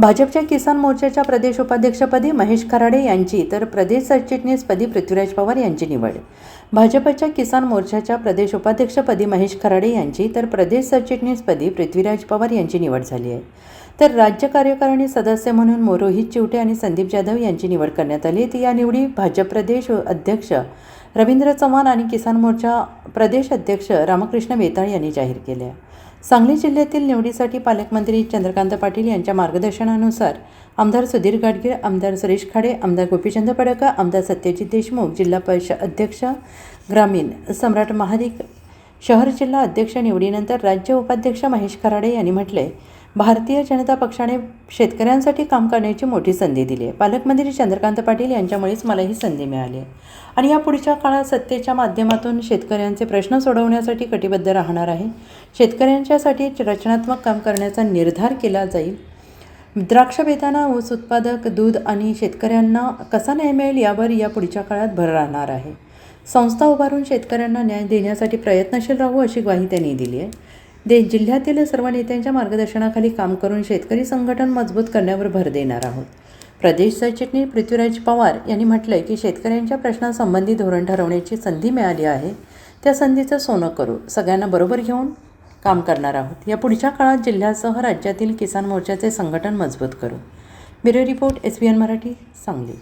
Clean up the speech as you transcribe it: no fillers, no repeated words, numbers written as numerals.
भाजपच्या किसान मोर्चाच्या प्रदेश उपाध्यक्षपदी महेश खराडे यांची तर प्रदेश सरचिटणीसपदी पृथ्वीराज पवार यांची निवड. भाजपच्या किसान मोर्चाच्या प्रदेश उपाध्यक्षपदी महेश खराडे यांची तर प्रदेश सरचिटणीसपदी पृथ्वीराज पवार यांची निवड झाली आहे. तर राज्य कार्यकारिणी सदस्य म्हणून रोहित चिवटे आणि संदीप जाधव यांची निवड करण्यात आली. या निवडी भाजप प्रदेश अध्यक्ष रवींद्र चव्हाण आणि किसान मोर्चा प्रदेश अध्यक्ष रामकृष्ण वेताळ यांनी जाहीर केल्या. सांगली जिल्ह्यातील निवडीसाठी पालकमंत्री चंद्रकांत पाटील यांच्या मार्गदर्शनानुसार आमदार सुधीर गाडगीळ, आमदार सुरेश खाडे, आमदार गोपीचंद पडळकर, आमदार सत्यजित देशमुख, जिल्हा परिषद अध्यक्ष ग्रामीण सम्राट महाडिक, शहर जिल्हा अध्यक्ष निवडीनंतर राज्य उपाध्यक्ष महेश खराडे यांनी म्हटले, भारतीय जनता पक्षाने शेतकऱ्यांसाठी काम करण्याची मोठी संधी दिली आहे. पालकमंत्री चंद्रकांत पाटील यांच्यामुळेच मला ही संधी मिळाली आहे आणि या पुढच्या काळात सत्तेच्या माध्यमातून शेतकऱ्यांचे प्रश्न सोडवण्यासाठी कटिबद्ध राहणार आहे. शेतकऱ्यांच्यासाठी रचनात्मक काम करण्याचा निर्धार केला जाईल. द्राक्ष बेदाणा, ऊस उत्पादक, दूध आणि शेतकऱ्यांना कसा न्याय मिळेल यावर या पुढच्या काळात भर राहणार आहे. संस्था उभारून शेतकऱ्यांना न्याय देण्यासाठी प्रयत्नशील राहू अशी ग्वाही त्यांनी दिली आहे. जिल्ह्यातील सर्व नेत्यांच्या मार्गदर्शनाखाली काम करून शेतकरी संघटन मजबूत करण्यावर भर देणार आहोत. प्रदेश सरचिटणीस पृथ्वीराज पवार यांनी म्हटलंय की शेतकऱ्यांच्या प्रश्नांसंबंधी धोरण ठरवण्याची संधी मिळाली आहे. त्या संधीचं सोनं करू, सगळ्यांना बरोबर घेऊन काम करणार आहोत. या पुढच्या काळात जिल्ह्यासह राज्यातील किसान मोर्चाचे संघटन मजबूत करू. Bureau report, SBN Marathi, Sangli.